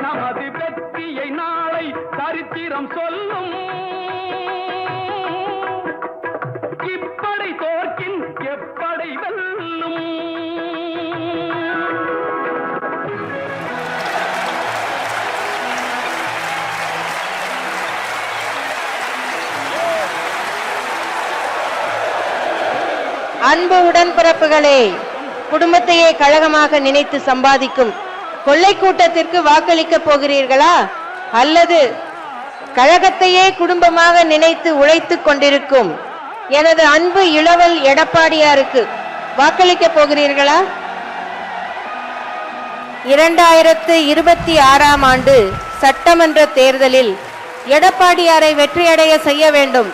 நமது வெற்றியை நாளை சரித்திரம் சொல்லும். இப்படை தோற்கின் எப்படை வெல்லும். அன்பு உடன்பிறப்புகளே, குடும்பத்தையே கழகமாக நினைத்து சம்பாதிக்கும் கொள்ளை கூட்டத்திற்கு வாக்களிக்க போகிறீர்களா, அல்லது கழகத்தையே குடும்பமாக நினைத்து உழைத்துக் கொண்டிருக்கும் எனது அன்பு இளவல் எடப்பாடியாருக்கு வாக்களிக்க போகிறீர்களா? 2026ஆம் ஆண்டு சட்டமன்ற தேர்தலில் எடப்பாடியாரை வெற்றியடைய செய்ய வேண்டும்.